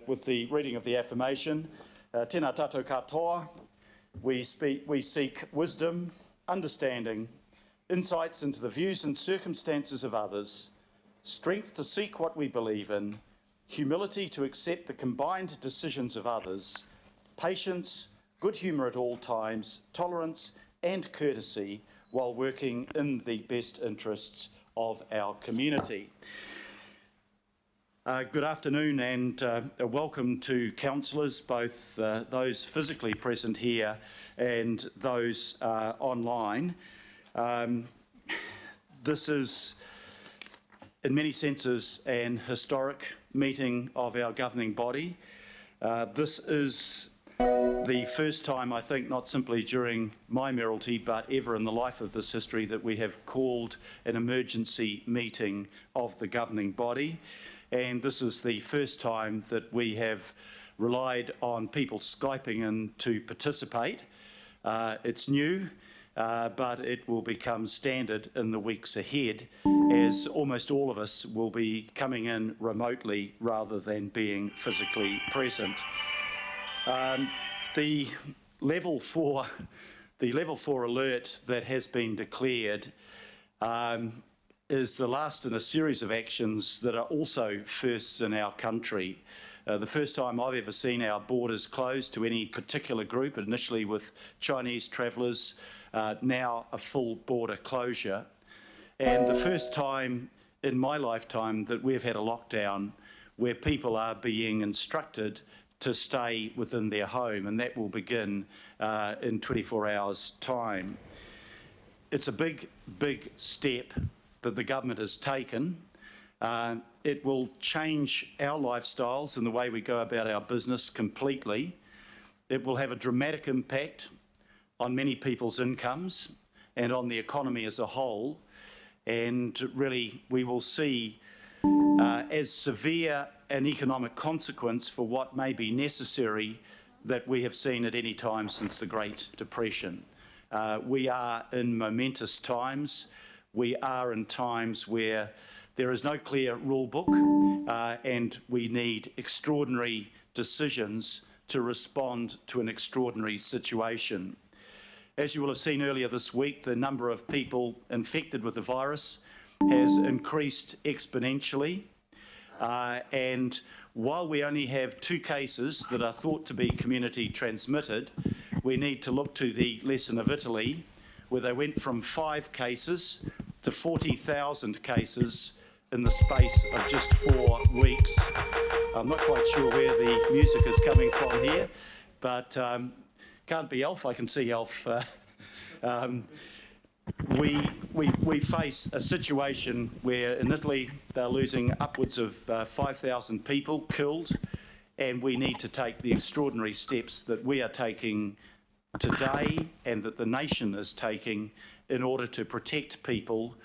With the reading of the affirmation, tēnā tātou katoa, we seek wisdom, understanding, insights into the views and circumstances of others, strength to seek what we believe in, humility to accept the combined decisions of others, patience, good humour at all times, tolerance and courtesy while working in the best interests of our community. Good afternoon and welcome to councillors, both those physically present here and those online. This is, in many senses, an historic meeting of our governing body. This is the first time, I think, not simply during my mayoralty, but ever in the life of this history, that we have called an emergency meeting of the governing body. And this is the first time that we have relied on people Skyping in to participate. It's new, but it will become standard in the weeks ahead, as almost all of us will be coming in remotely rather than being physically present. The level 4 alert that has been declared is the last in a series of actions that are also firsts in our country. The first time I've ever seen our borders closed to any particular group, initially with Chinese travellers, now a full border closure. And the first time in my lifetime that we've had a lockdown where people are being instructed to stay within their home, and that will begin in 24 hours' time. It's a big, big step that the government has taken. It will change our lifestyles and the way we go about our business completely. It will have a dramatic impact on many people's incomes and on the economy as a whole. And really, we will see as severe an economic consequence for what may be necessary that we have seen at any time since the Great Depression. We are in momentous times. We are in times where there is no clear rule book and we need extraordinary decisions to respond to an extraordinary situation. As you will have seen earlier this week, the number of people infected with the virus has increased exponentially. And while we only have 2 cases that are thought to be community transmitted, we need to look to the lesson of Italy, where they went from 5 cases to 40,000 cases in the space of just 4 weeks. I'm not quite sure where the music is coming from here, but can't be Alf. I can see Alf. We face a situation where in Italy they're losing upwards of 5,000 people killed, and we need to take the extraordinary steps that we are taking today and that the nation is taking in order to protect people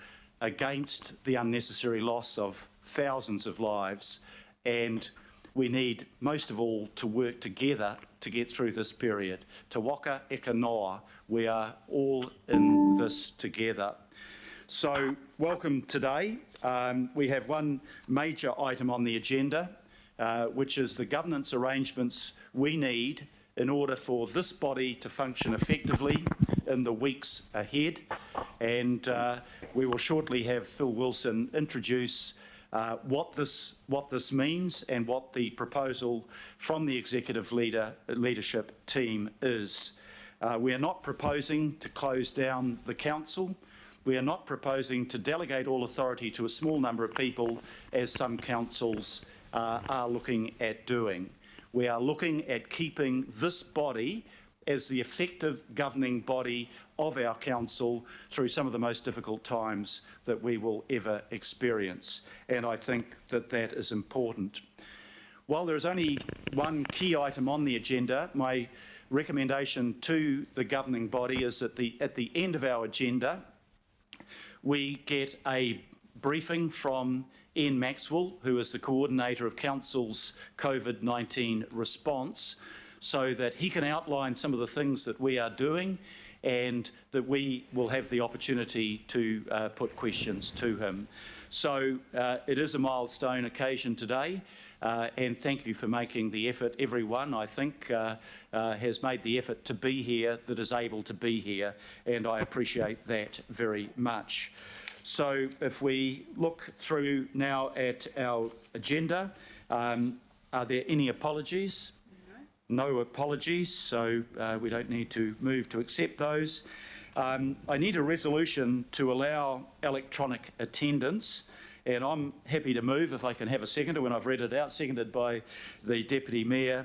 against the unnecessary loss of thousands of lives. And we need, most of all, to work together to get through this period. Te waka eka noa, we are all in this together. So, welcome today. We have one major item on the agenda, which is the governance arrangements we need in order for this body to function effectively in the weeks ahead. And we will shortly have Phil Wilson introduce what this means and what the proposal from the executive leadership team is. We are not proposing to close down the council. We are not proposing to delegate all authority to a small number of people, as some councils are looking at doing. We are looking at keeping this body as the effective governing body of our council through some of the most difficult times that we will ever experience. And I think that that is important. While there is only one key item on the agenda, my recommendation to the governing body is that at the end of our agenda, we get a briefing from Ian Maxwell, who is the coordinator of Council's COVID-19 response, so that he can outline some of the things that we are doing and that we will have the opportunity to put questions to him. So it is a milestone occasion today, and thank you for making the effort. Everyone, I think, has made the effort to be here that is able to be here, and I appreciate that very much. So if we look through now at our agenda, are there any apologies? No apologies, so we don't need to move to accept those. I need a resolution to allow electronic attendance, and I'm happy to move if I can have a seconder when I've read it out, seconded by the Deputy Mayor,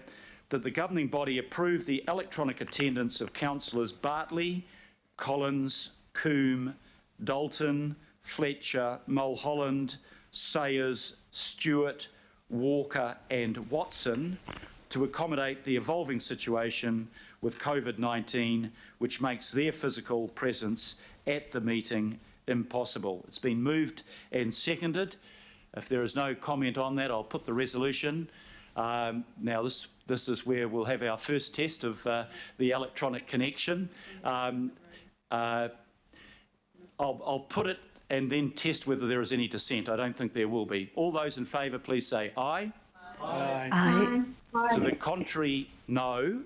that the governing body approve the electronic attendance of councillors Bartley, Collins, Coombe, Dalton, Fletcher, Mulholland, Sayers, Stewart, Walker and Watson to accommodate the evolving situation with COVID-19, which makes their physical presence at the meeting impossible. It's been moved and seconded. If there is no comment on that, I'll put the resolution. Now this is where we'll have our first test of the electronic connection. I'll put it and then test whether there is any dissent. I don't think there will be. All those in favour, please say aye. Aye. Aye. To the contrary, no.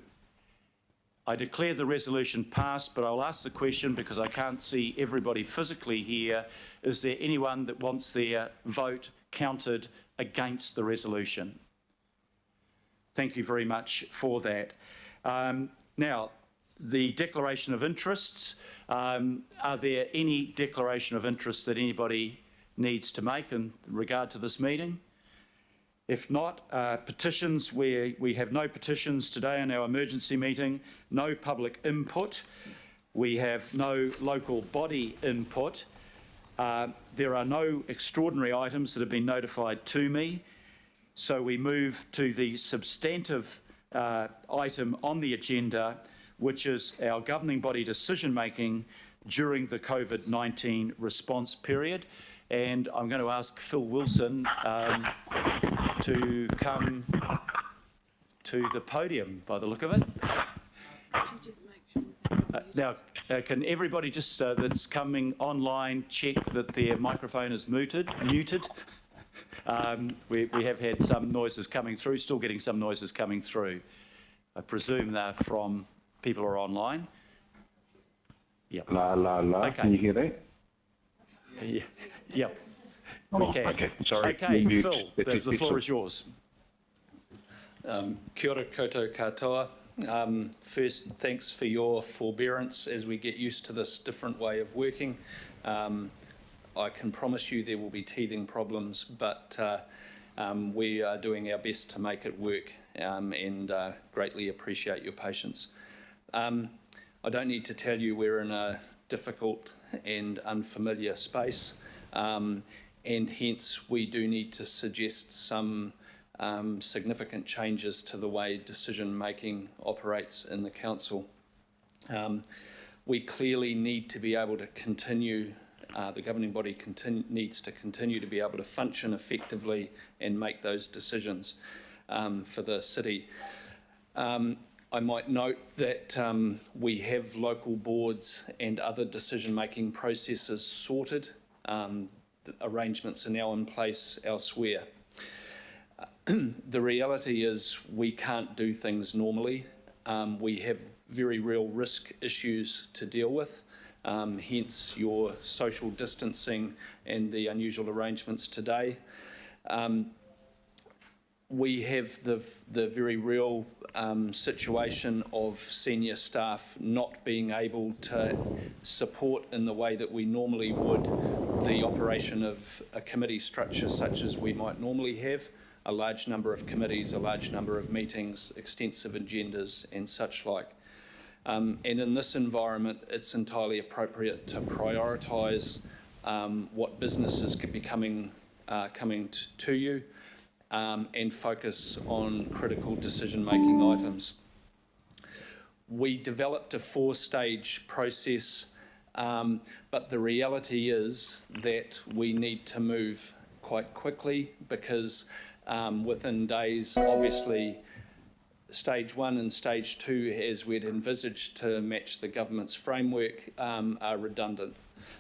I declare the resolution passed, but I'll ask the question because I can't see everybody physically here. Is there anyone that wants their vote counted against the resolution? Thank you very much for that. Now, the declaration of interests. Are there any declaration of interest that anybody needs to make in regard to this meeting? If not, petitions, where we have no petitions today in our emergency meeting, no public input, we have no local body input, there are no extraordinary items that have been notified to me, so we move to the substantive item on the agenda, which is our governing body decision making during the COVID-19 response period. And I'm going to ask Phil Wilson to come to the podium by the look of it. Now, can everybody just that's coming online check that their microphone is muted? We have had some noises coming through, still getting some noises coming through. I presume they're from people who are online. Yeah. Okay. Can you hear that? Yeah. Yep. Oh, we can. Okay, sorry. Okay, Phil, the floor is yours. Kia ora koutou katoa. First, thanks for your forbearance as we get used to this different way of working. I can promise you there will be teething problems, but we are doing our best to make it work, and greatly appreciate your patience. I don't need to tell you we're in a difficult and unfamiliar space, and hence we do need to suggest some significant changes to the way decision making operates in the council. We clearly need to be able to continue, the governing body needs to continue to be able to function effectively and make those decisions for the city. I might note that we have local boards and other decision-making processes sorted. The arrangements are now in place elsewhere. The reality is we can't do things normally. We have very real risk issues to deal with, hence your social distancing and the unusual arrangements today. We have the very real situation of senior staff not being able to support in the way that we normally would the operation of a committee structure such as we might normally have, a large number of committees, a large number of meetings, extensive agendas and such like. And in this environment, it's entirely appropriate to prioritise what businesses could be coming to you, and focus on critical decision-making items. We developed a 4-stage process, but the reality is that we need to move quite quickly because within days, obviously, Stage 1 and Stage 2, as we'd envisaged to match the government's framework, are redundant.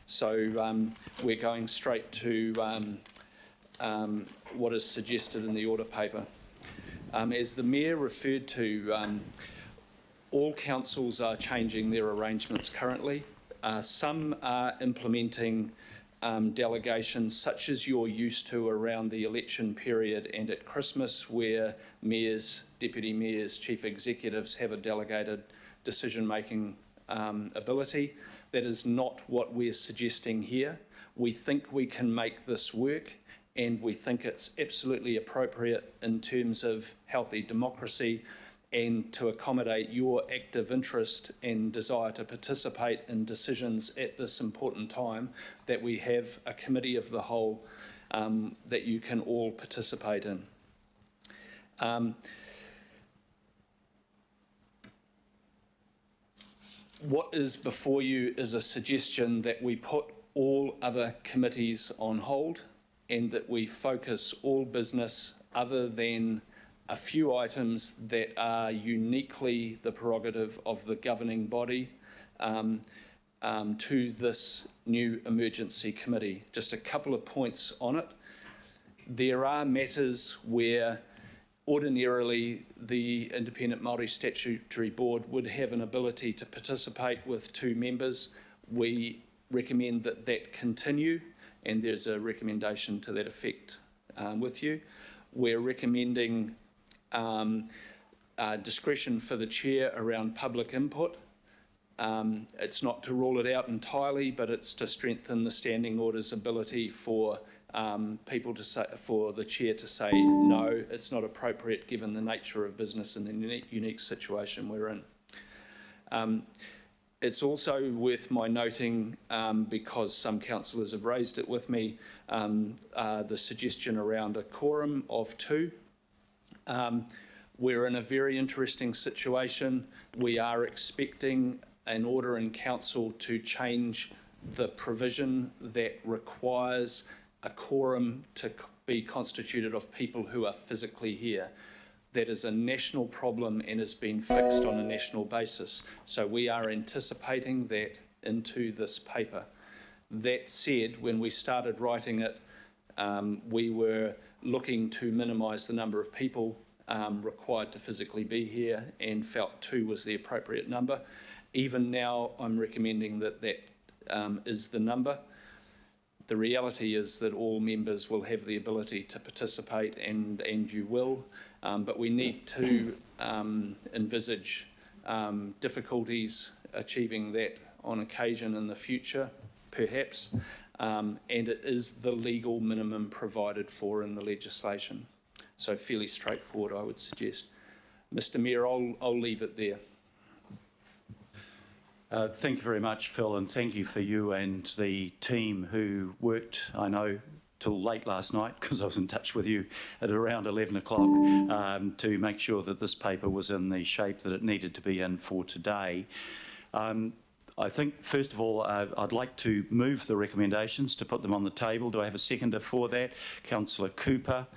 So we're going straight to what is suggested in the order paper. As the Mayor referred to, all councils are changing their arrangements currently. Some are implementing delegations such as you're used to around the election period and at Christmas, where mayors, deputy mayors, chief executives have a delegated decision-making ability. That is not what we're suggesting here. We think we can make this work, and we think it's absolutely appropriate in terms of healthy democracy and to accommodate your active interest and desire to participate in decisions at this important time, that we have a committee of the whole that you can all participate in. What is before you is a suggestion that we put all other committees on hold and that we focus all business other than a few items that are uniquely the prerogative of the governing body to this new emergency committee. Just a couple of points on it. There are matters where ordinarily the Independent Māori Statutory Board would have an ability to participate with 2 members. We recommend that that continue, and there's a recommendation to that effect with you. We're recommending discretion for the chair around public input. It's not to rule it out entirely, but it's to strengthen the standing order's ability for people to say, for the chair to say no, it's not appropriate given the nature of business and the unique situation we're in. It's also worth my noting, because some councillors have raised it with me, the suggestion around a quorum of 2. We're in a very interesting situation. We are expecting an order in council to change the provision that requires a quorum to be constituted of people who are physically here. That is a national problem and has been fixed on a national basis. So we are anticipating that into this paper. That said, when we started writing it, we were looking to minimise the number of people required to physically be here and felt 2 was the appropriate number. Even now, I'm recommending that that is the number. The reality is that all members will have the ability to participate, and you will, but we need to envisage difficulties achieving that on occasion in the future, perhaps, and it is the legal minimum provided for in the legislation. So fairly straightforward, I would suggest. Mr. Mayor, I'll leave it there. Thank you very much, Phil, and thank you for you and the team who worked, I know, till late last night, because I was in touch with you at around 11 o'clock to make sure that this paper was in the shape that it needed to be in for today. I think, first of all, I'd like to move the recommendations to put them on the table. Do I have a seconder for that? Councillor Cooper.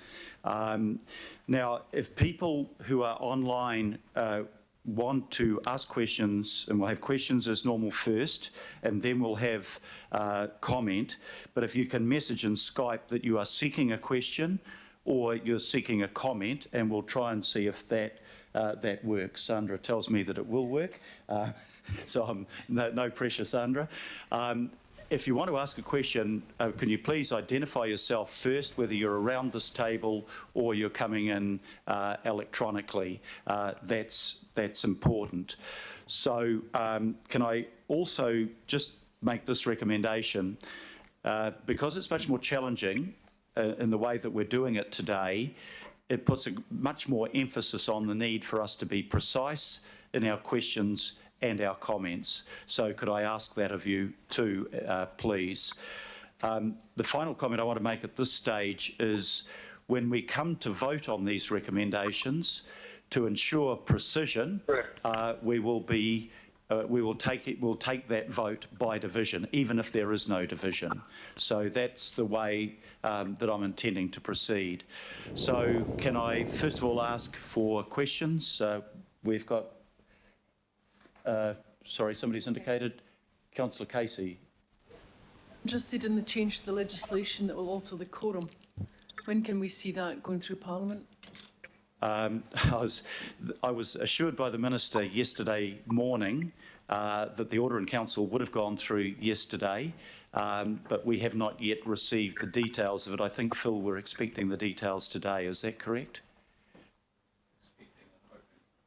Now, if people who are online want to ask questions, and we'll have questions as normal first, and then we'll have comment, but if you can message in Skype that you are seeking a question or you're seeking a comment, and we'll try and see if that works. Sandra tells me that it will work, so no pressure, Sandra. If you want to ask a question, can you please identify yourself first, whether you're around this table or you're coming in electronically. That's important. So can I also just make this recommendation? Because it's much more challenging in the way that we're doing it today, it puts a much more emphasis on the need for us to be precise in our questions and our comments. So could I ask that of you too, please? The final comment I want to make at this stage is when we come to vote on these recommendations, to ensure precision, we will be we will take that vote by division, even if there is no division. So that's the way that I'm intending to proceed. So can I first of all ask for questions? We've got, sorry, somebody's indicated. Councillor Casey. Interested in the change to the legislation that will alter the quorum. When can we see that going through Parliament? I was assured by the Minister yesterday morning that the Order in Council would have gone through yesterday, but we have not yet received the details of it. I think, Phil, we're expecting the details today. Is that correct?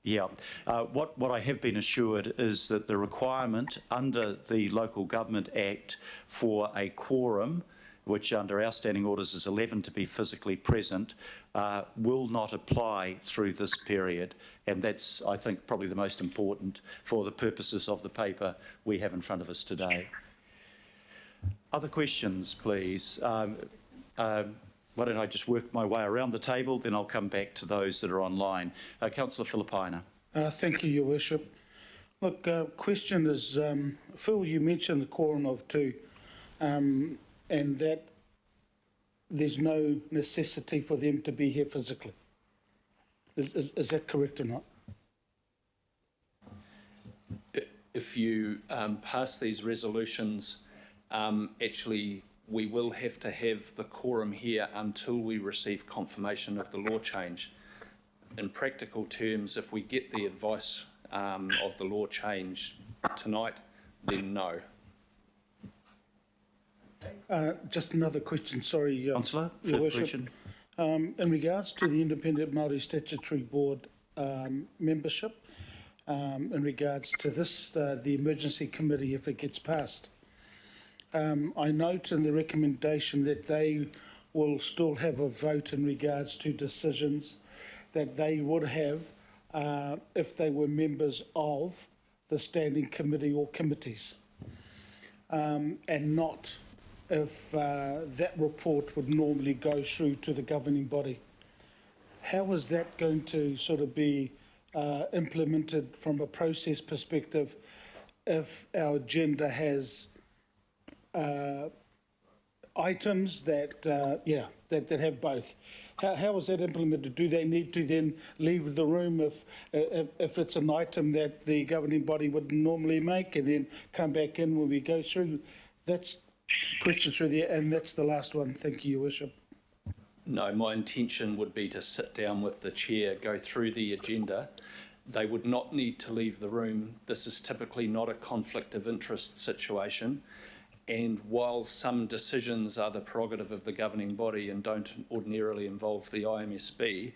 Yeah. What I have been assured is that the requirement under the Local Government Act for a quorum, which under our standing orders is 11 to be physically present, will not apply through this period. And that's, I think, probably the most important for the purposes of the paper we have in front of us today. Other questions, please? Why don't I just work my way around the table, then I'll come back to those that are online. Councillor Filipaina. Thank you, Your Worship. Look, question is, Phil, you mentioned the quorum of 2, and that there's no necessity for them to be here physically. Is that correct or not? If you pass these resolutions, actually we will have to have the quorum here until we receive confirmation of the law change. In practical terms, if we get the advice of the law change tonight, then no. Just another question, sorry. Councillor, Your further Worship. question? In regards to the Independent Māori Statutory Board membership, in regards to this, the Emergency Committee, if it gets passed, I note in the recommendation that they will still have a vote in regards to decisions that they would have if they were members of the standing committee or committees, and not if that report would normally go through to the governing body. How is that going to sort of be implemented from a process perspective if our agenda has items that that have both? How is that implemented? Do they need to then leave the room if it's an item that the governing body would normally make and then come back in when we go through? That's questions through there, and that's the last one. Thank you, Your Worship. No, my intention would be to sit down with the chair, go through the agenda. They would not need to leave the room. This is typically not a conflict of interest situation. And while some decisions are the prerogative of the governing body and don't ordinarily involve the IMSB,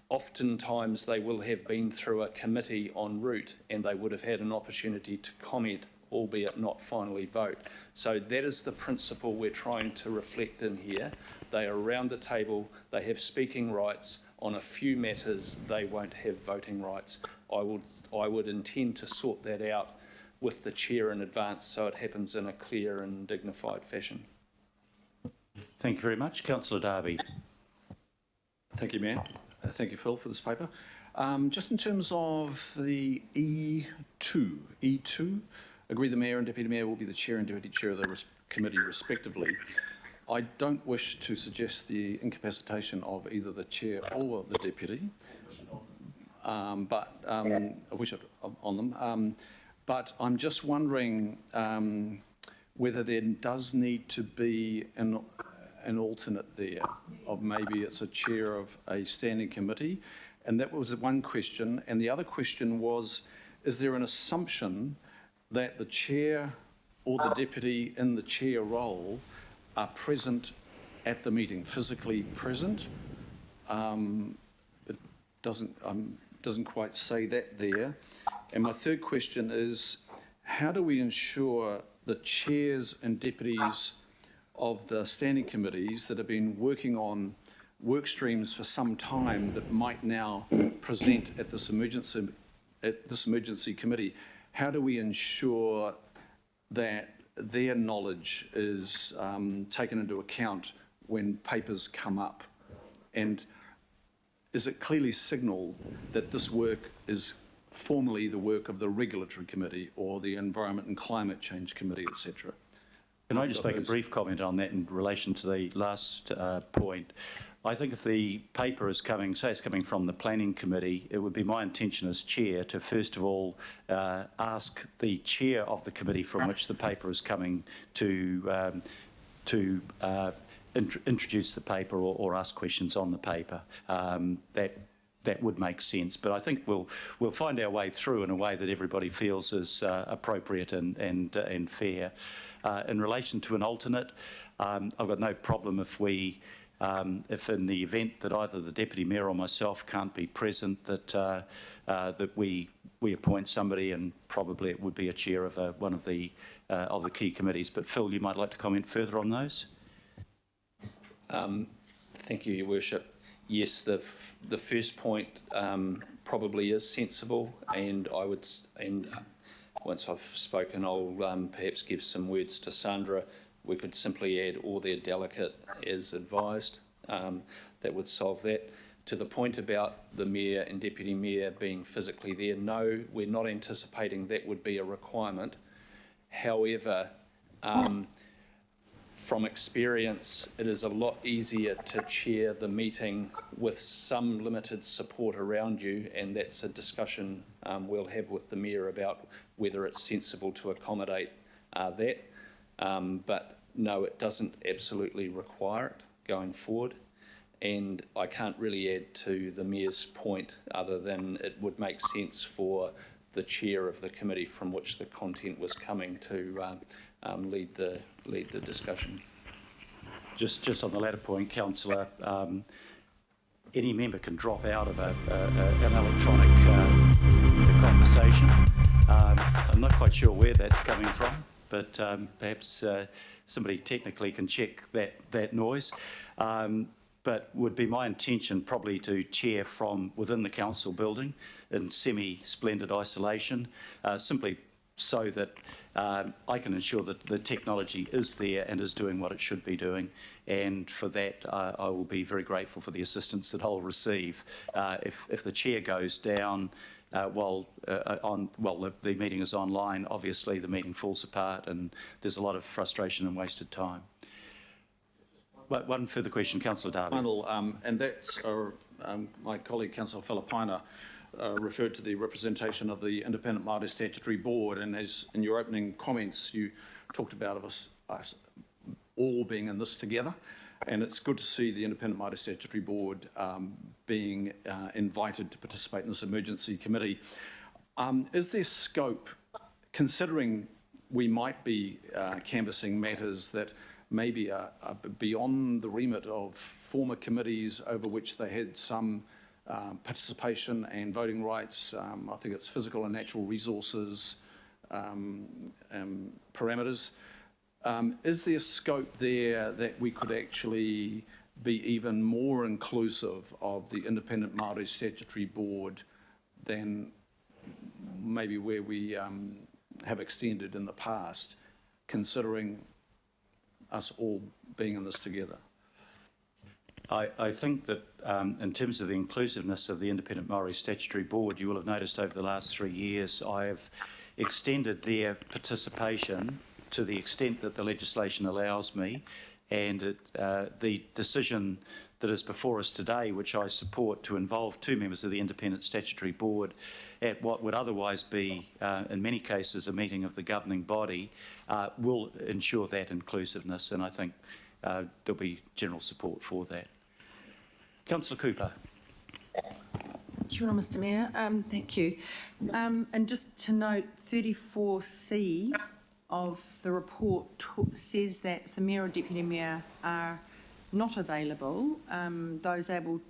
oftentimes they will have been through a committee en route and they would have had an opportunity to comment, albeit not finally vote. So that is the principle we're trying to reflect in here. They are around the table, they have speaking rights. On a few matters, they won't have voting rights. I would intend to sort that out with the chair in advance so it happens in a clear and dignified fashion. Thank you very much. Councillor Darby. Thank you, Mayor. Thank you, Phil, for this paper. Just in terms of the E2, agree the Mayor and Deputy Mayor will be the Chair and Deputy Chair of the committee respectively. I don't wish to suggest the incapacitation of either the Chair or the Deputy, but I wish it on them. But I'm just wondering whether there does need to be an alternate there, of maybe it's a chair of a standing committee. And that was one question. And the other question was, is there an assumption that the chair or the deputy in the chair role are present at the meeting, physically present? It doesn't quite say that there. And my third question is, how do we ensure the chairs and deputies of the standing committees that have been working on work streams for some time that might now present at this emergency committee, how do we ensure that their knowledge is taken into account when papers come up? And is it clearly signalled that this work is formally the work of the Regulatory Committee or the Environment and Climate Change Committee, etc. Can I just make a brief comment on that in relation to the last point? I think if the paper is coming, say it's coming from the Planning Committee, it would be my intention as chair to first of all ask the chair of the committee from which the paper is coming to introduce the paper or ask questions on the paper. That would make sense, but I think we'll find our way through in a way that everybody feels is appropriate and fair. In relation to an alternate, I've got no problem if if in the event that either the Deputy Mayor or myself can't be present, that we appoint somebody, and probably it would be a chair of one of the key committees. But Phil, you might like to comment further on those. Thank you, Your Worship. Yes, the first point probably is sensible, and once I've spoken, I'll perhaps give some words to Sandra. We could simply add "or their delegate" as advised. That would solve that. To the point about the Mayor and Deputy Mayor being physically there, no, we're not anticipating that would be a requirement. However, from experience, it is a lot easier to chair the meeting with some limited support around you, and that's a discussion we'll have with the Mayor about whether it's sensible to accommodate that. But no, it doesn't absolutely require it going forward. And I can't really add to the Mayor's point other than it would make sense for the chair of the committee from which the content was coming to lead the discussion. Just on the latter point, Councillor, any member can drop out of an electronic conversation. I'm not quite sure where that's coming from, but perhaps somebody technically can check that noise. But would be my intention probably to chair from within the council building in semi-splendid isolation, simply so that I can ensure that the technology is there and is doing what it should be doing. And for that, I will be very grateful for the assistance that I'll receive. If the chair goes down while the meeting is online, obviously the meeting falls apart and there's a lot of frustration and wasted time. But one further question, Councillor Darby. And that's my colleague, Councillor Filipaina, referred to the representation of the Independent Māori Statutory Board, and as in your opening comments, you talked about us all being in this together, and it's good to see the Independent Māori Statutory Board being invited to participate in this emergency committee. Is there scope, considering we might be canvassing matters that maybe are beyond the remit of former committees over which they had some participation and voting rights? I think it's physical and natural resources parameters. Is there scope there that we could actually be even more inclusive of the Independent Māori Statutory Board than maybe where we have extended in the past, considering us all being in this together? I think that in terms of the inclusiveness of the Independent Māori Statutory Board, you will have noticed over the last 3 years I have extended their participation to the extent that the legislation allows me, and the decision that is before us today, which I support, to involve 2 members of the Independent Statutory Board at what would otherwise be, in many cases, a meeting of the governing body, will ensure that inclusiveness, and I think there'll be general support for that. Councillor Cooper. Kia ora, Mr Mayor. Thank you. And just to note, 34C of the report says that if the Mayor or Deputy Mayor are not available, those able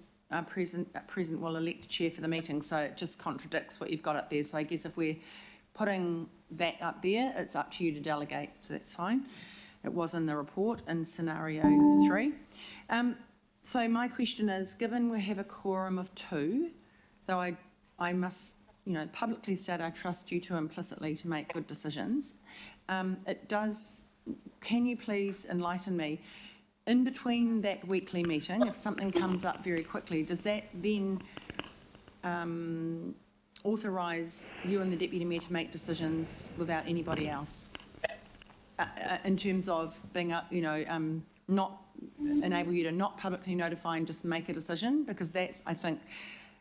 present will elect a chair for the meeting, so it just contradicts what you've got up there. So I guess if we're putting that up there, it's up to you to delegate, so that's fine. It was in the report in scenario 3. So my question is, given we have a quorum of 2, though I must, publicly state I trust you two implicitly to make good decisions, can you please enlighten me, in between that weekly meeting, if something comes up very quickly, does that then authorise you and the Deputy Mayor to make decisions without anybody else? In terms of being, not enable you to not publicly notify and just make a decision, because that's, I think,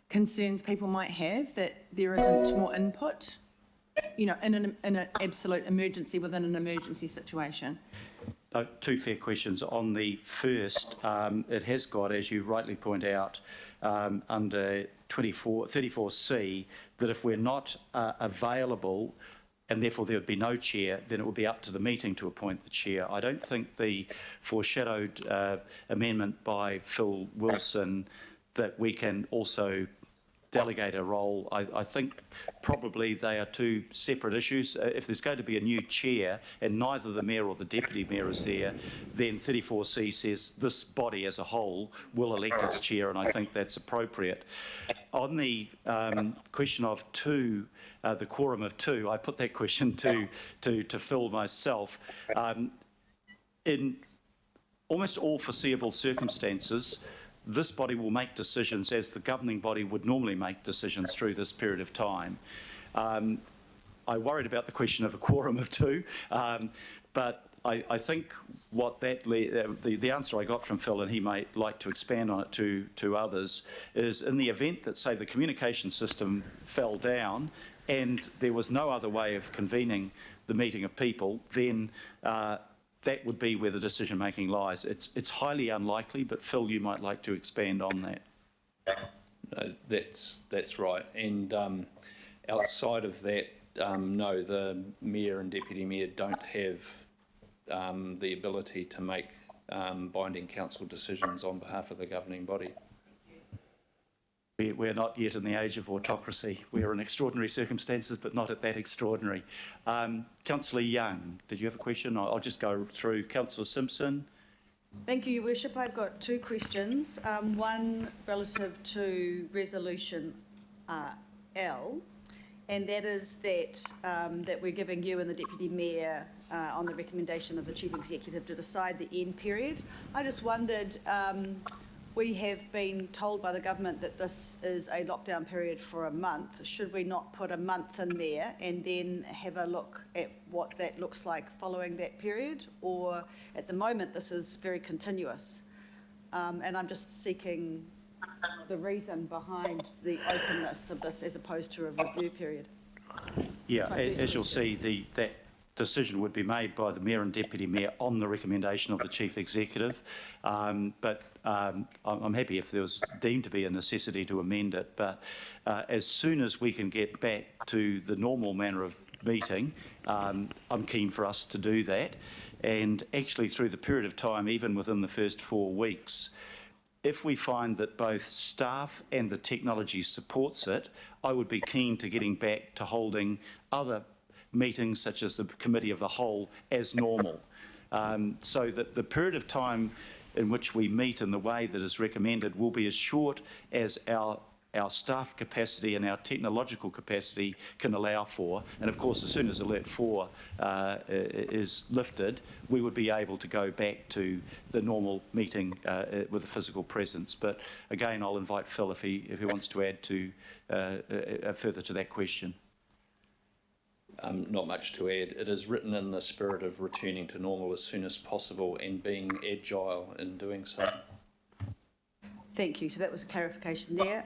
concerns people might have, that there isn't more input, in an absolute emergency within an emergency situation. Two fair questions. On the first, it has got, as you rightly point out, under 34C, that if we're not available, and therefore there would be no chair, then it would be up to the meeting to appoint the chair. I don't think the foreshadowed amendment by Phil Wilson that we can also delegate a role, I think probably they are two separate issues. If there's going to be a new chair and neither the mayor or the deputy mayor is there, then 34C says this body as a whole will elect its chair, and I think that's appropriate. On the question of two, the quorum of two, I put that question to Phil myself. In almost all foreseeable circumstances, this body will make decisions as the governing body would normally make decisions through this period of time. I worried about the question of a quorum of two, but I think what the answer I got from Phil, and he might like to expand on it to others, is in the event that, say, the communication system fell down and there was no other way of convening the meeting of people, then that would be where the decision-making lies. It's highly unlikely, but Phil, you might like to expand on that. No, that's right. And outside of that, no, the mayor and deputy mayor don't have the ability to make binding council decisions on behalf of the governing body. We're not yet in the age of autocracy. We're in extraordinary circumstances, but not at that extraordinary. Councillor Young, did you have a question? I'll just go through. Councillor Simpson. Thank you, Your Worship. I've got two questions. One relative to Resolution L, and that is that we're giving you and the Deputy Mayor, on the recommendation of the Chief Executive, to decide the end period. I just wondered, we have been told by the government that this is a lockdown period for a month. Should we not put a month in there and then have a look at what that looks like following that period? Or at the moment, this is very continuous. And I'm just seeking the reason behind the openness of this as opposed to a review period. Yeah, as you'll see, that decision would be made by the Mayor and Deputy Mayor on the recommendation of the Chief Executive. But I'm happy if there was deemed to be a necessity to amend it. But as soon as we can get back to the normal manner of meeting, I'm keen for us to do that. And actually through the period of time, even within the first 4 weeks, if we find that both staff and the technology supports it, I would be keen to getting back to holding other meetings such as the Committee of the Whole as normal, so that the period of time in which we meet in the way that is recommended will be as short as our staff capacity and our technological capacity can allow for. And of course, as soon as Alert 4 is lifted, we would be able to go back to the normal meeting with a physical presence. But again, I'll invite Phil if he wants to add to further to that question. Not much to add. It is written in the spirit of returning to normal as soon as possible and being agile in doing so. Thank you. So that was a clarification there.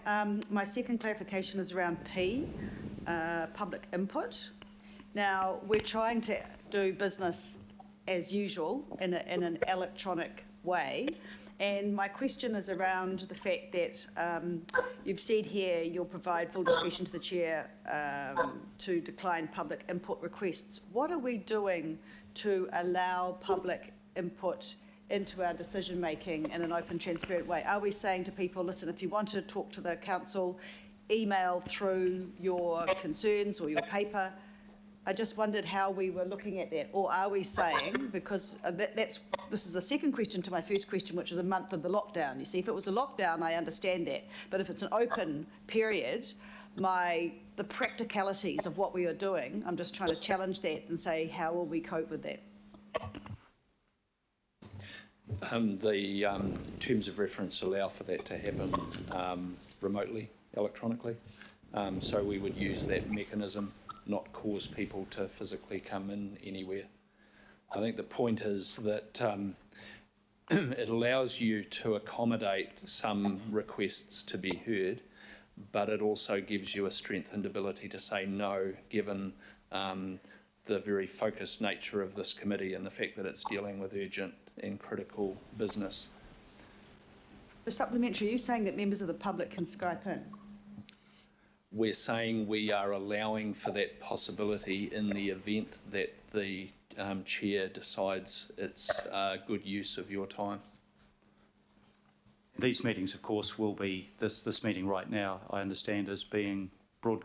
My second clarification is around P, public input. Now, we're trying to do business as usual in an electronic way. And my question is around the fact that you've said here you'll provide full discretion to the chair to decline public input requests. What are we doing to allow public input into our decision making in an open, transparent way? Are we saying to people, listen, if you want to talk to the council, email through your concerns or your paper? I just wondered how we were looking at that. Or are we saying, because this is the second question to my first question, which is a month of the lockdown. You see, if it was a lockdown, I understand that. But if it's an open period, the practicalities of what we are doing, I'm just trying to challenge that and say, how will we cope with that? The terms of reference allow for that to happen remotely, electronically. So we would use that mechanism, not cause people to physically come in anywhere. I think the point is that it allows you to accommodate some requests to be heard, but it also gives you a strengthened ability to say no, given the very focused nature of this committee and the fact that it's dealing with urgent and critical business. For supplementary, are you saying that members of the public can Skype in? We're saying we are allowing for that possibility in the event that the chair decides it's good use of your time. These meetings, of course, will be, this meeting right now, I understand, is being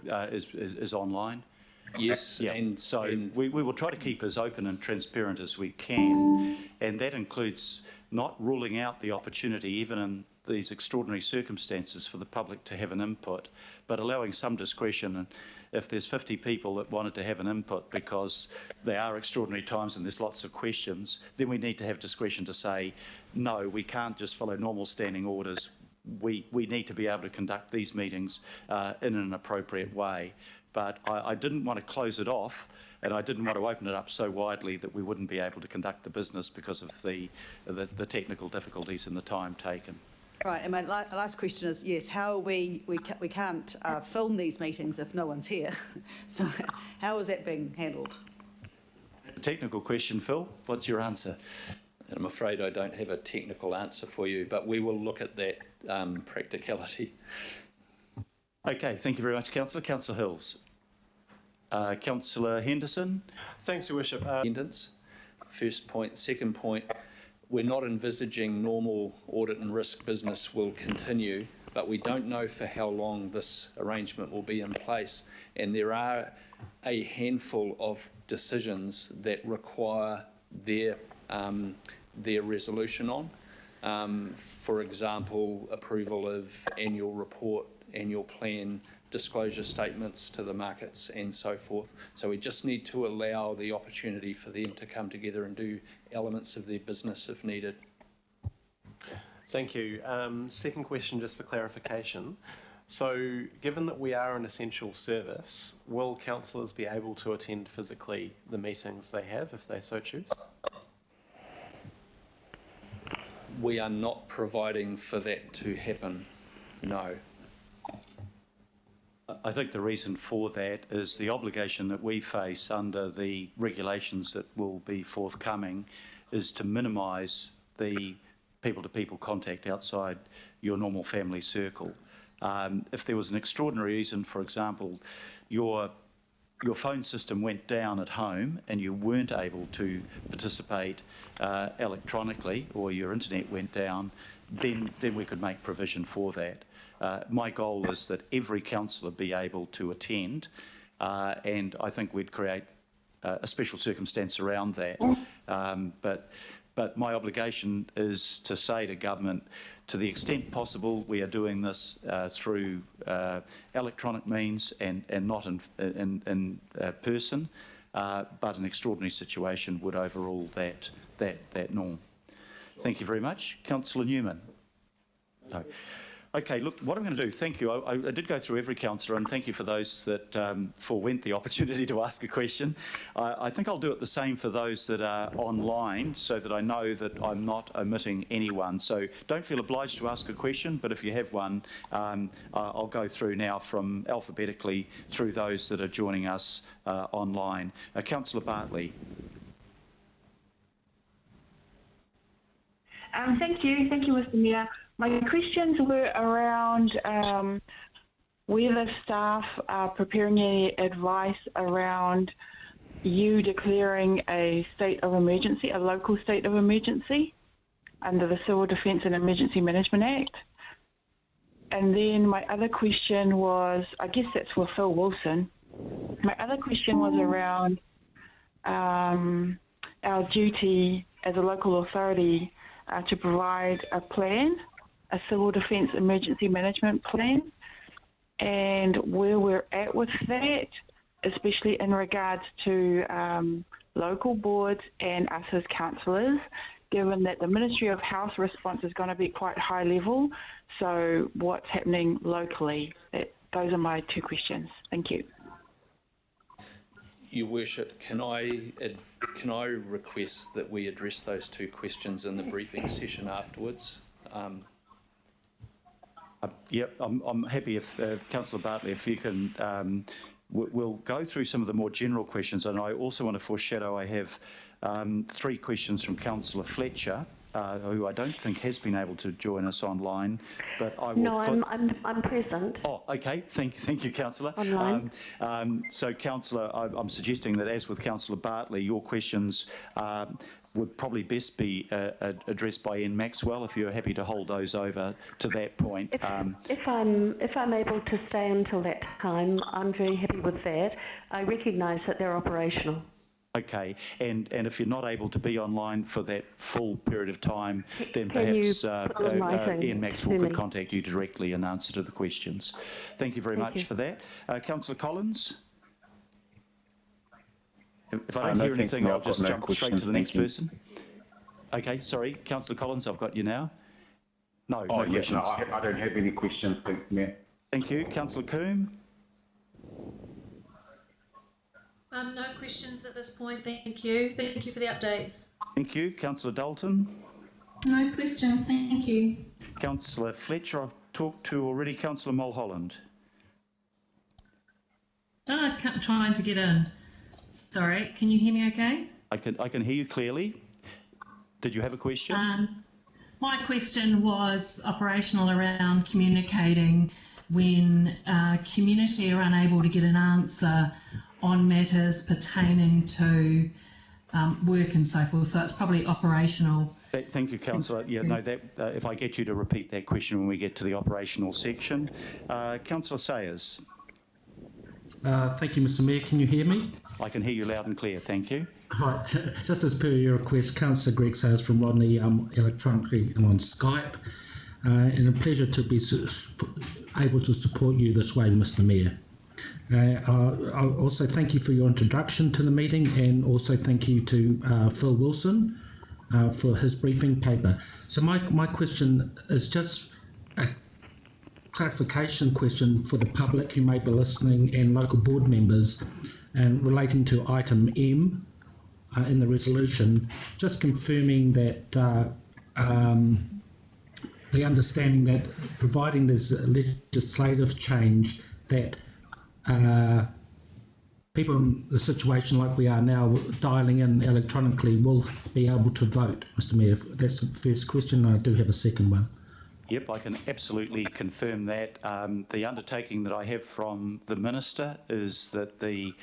is online. Yes, Yeah, and we will try to keep as open and transparent as we can, and that includes not ruling out the opportunity, even in these extraordinary circumstances, for the public to have an input, but allowing some discretion. And if there's 50 people that wanted to have an input because they are extraordinary times and there's lots of questions, then we need to have discretion to say, no, we can't just follow normal standing orders. We need to be able to conduct these meetings in an appropriate way. But I didn't want to close it off, and I didn't want to open it up so widely that we wouldn't be able to conduct the business because of the technical difficulties and the time taken. Right, and my last question is, yes, how are we can't film these meetings if no one's here. So how is that being handled? Technical question, Phil. What's your answer? And I'm afraid I don't have a technical answer for you, but we will look at that practicality. Okay, thank you very much, Councillor. Councillor Hills. Councillor Henderson. Thanks, Your Worship. Attendance. First point. Second point, we're not envisaging normal audit and risk business will continue, but we don't know for how long this arrangement will be in place. And there are a handful of decisions that require their resolution on. For example, approval of annual report, annual plan, disclosure statements to the markets and so forth. So we just need to allow the opportunity for them to come together and do elements of their business if needed. Thank you. Second question, just for clarification. So given that we are an essential service, will councillors be able to attend physically the meetings they have if they so choose? We are not providing for that to happen, no. I think the reason for that is the obligation that we face under the regulations that will be forthcoming is to minimise the people-to-people contact outside your normal family circle. If there was an extraordinary reason, for example, your phone system went down at home and you weren't able to participate electronically, or your internet went down, then we could make provision for that. My goal is that every councillor be able to attend, and I think we'd create a special circumstance around that. But my obligation is to say to government, to the extent possible, we are doing this through electronic means and not in person, but an extraordinary situation would overrule that norm. Thank you very much. Councillor Newman. No. Okay, look, what I'm going to do, thank you. I did go through every councillor, and thank you for those that forewent the opportunity to ask a question. I think I'll do it the same for those that are online, so that I know that I'm not omitting anyone. So don't feel obliged to ask a question, but if you have one, I'll go through now from alphabetically through those that are joining us online. Councillor Bartley. Thank you, Mr. Mayor. My questions were around whether staff are preparing any advice around you declaring a state of emergency, a local state of emergency under the Civil Defence and Emergency Management Act. And then my other question was, I guess that's for Phil Wilson. My other question was around our duty as a local authority to provide a plan, a civil defence emergency management plan, and where we're at with that, especially in regards to local boards and us as councillors, given that the Ministry of Health response is going to be quite high level. So what's happening locally? Those are my two questions. Thank you. Your Worship, can I request that we address those two questions in the briefing session afterwards? Yep, I'm happy if Councillor Bartley, if you can, we'll go through some of the more general questions, and I also want to foreshadow I have 3 questions from Councillor Fletcher, who I don't think has been able to join us online, but I will. No, I'm present. Oh, okay. Thank you, Councillor. Online. So, Councillor, I'm suggesting that, as with Councillor Bartley, your questions would probably best be addressed by Ian Maxwell, if you're happy to hold those over to that point. If I'm able to stay until that time, I'm very happy with that. I recognise that they're operational. Okay, and if you're not able to be online for that full period of time, then Can perhaps you put in writing Ian Maxwell to could me? contact you directly in answer to the questions. Thank you very much for that. Councillor Collins? If I don't hear anything, I'll just jump straight to the next person. Okay, sorry, Councillor Collins, I've got you now. No questions. No, I don't have any questions, thanks, Mayor. Thank you. Councillor Coombe? No questions at this point, thank you. Thank you for the update. Thank you. Councillor Dalton? No questions, thank you. Councillor Fletcher, I've talked to already. Councillor Mulholland? I'm trying to get in. Sorry, can you hear me okay? I can hear you clearly. Did you have a question? My question was operational around communicating when community are unable to get an answer on matters pertaining to work and so forth. So it's probably operational. Thank you, Councillor. Yeah, no, that if I get you to repeat that question when we get to the operational section. Councillor Sayers? Thank you, Mr Mayor. Can you hear me? I can hear you loud and clear, thank you. Right, just as per your request, Councillor Greg Sayers from Rodney, electronically and on Skype. And a pleasure to be able to support you this way, Mr Mayor. I also thank you for your introduction to the meeting, and also thank you to Phil Wilson for his briefing paper. So my question is just a clarification question for the public who may be listening and local board members, and relating to item M in the resolution, just confirming that the understanding that providing there's a legislative change, that people in the situation like we are now, dialing in electronically, will be able to vote, Mr Mayor. That's the first question. I do have a second one. Yep, I can absolutely confirm that. The undertaking that I have from the Minister is that the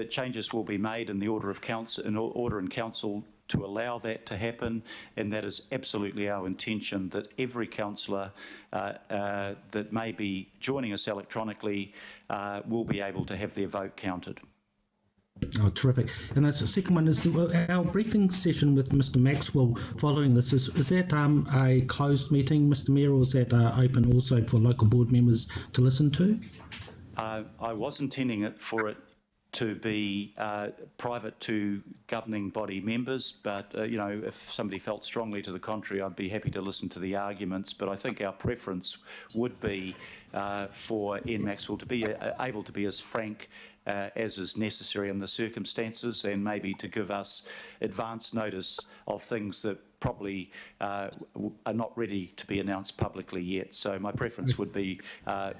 changes will be made in the order of council, in order in council, to allow that to happen, and that is absolutely our intention, that every councillor that may be joining us electronically will be able to have their vote counted. Oh, terrific. And the second one is our briefing session with Mr Maxwell following this. Is that a closed meeting, Mr Mayor, or is that open also for local board members to listen to? I was intending it for it to be private to governing body members, but you know, if somebody felt strongly to the contrary, I'd be happy to listen to the arguments. But I think our preference would be for Ian Maxwell to be able to be as frank as is necessary in the circumstances, and maybe to give us advance notice of things that probably are not ready to be announced publicly yet. So my preference would be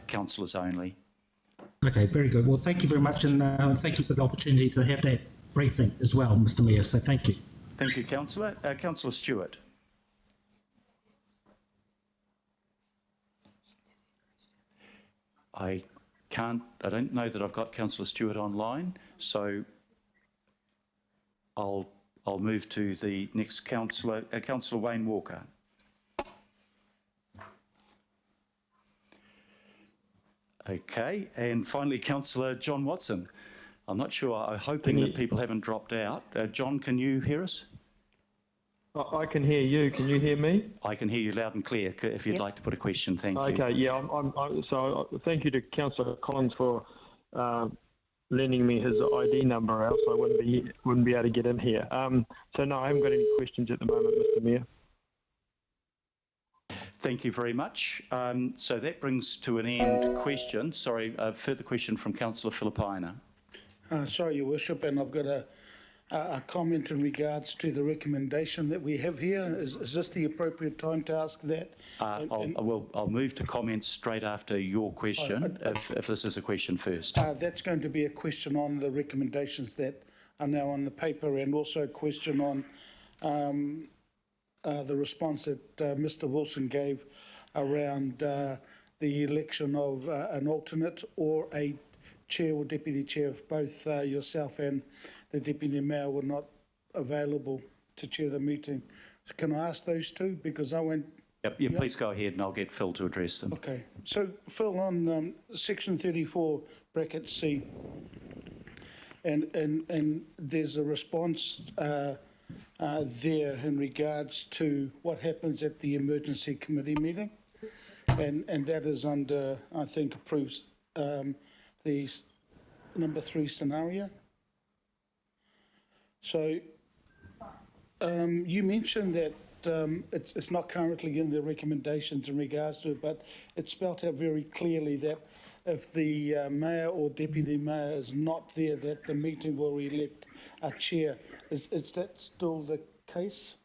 councillors only. Okay, very good. Well, thank you very much, and thank you for the opportunity to have that briefing as well, Mr Mayor. So thank you. Thank you, Councillor. Councillor Stewart. I don't know that I've got Councillor Stewart online, so I'll move to the next councillor, Councillor Wayne Walker. Okay, and finally, Councillor John Watson. I'm not sure, I'm hoping that people haven't dropped out. John, can you hear us? I can hear you. Can you hear me? I can hear you loud and clear. If you'd like to put a question, thank you. Okay, yeah. So thank you to Councillor Collins for lending me his ID number, else I wouldn't be able to get in here. So no, I haven't got any questions at the moment, Mr Mayor. Thank you very much. So that brings to an end question. Sorry, a further question from Councillor Filipaina. Sorry, Your Worship, and I've got a comment in regards to the recommendation that we have here. Is this the appropriate time to ask that? I'll move to comments straight after your question, if this is a question first. That's going to be a question on the recommendations that are now on the paper, and also a question on the response that Mr. Wilson gave around the election of an alternate or a chair or deputy chair if both yourself and the deputy mayor were not available to chair the meeting. So can I ask those two? Because I went... Yep, please go ahead and I'll get Phil to address them. Okay. So, Phil, on section 34, bracket C, and there's a response there in regards to what happens at the emergency committee meeting, and that is under, I think, approves the number 3 scenario. So you mentioned that it's not currently in the recommendations in regards to it, but it's spelt out very clearly that if the mayor or deputy mayor is not there, that the meeting will elect a chair. Is that still the case?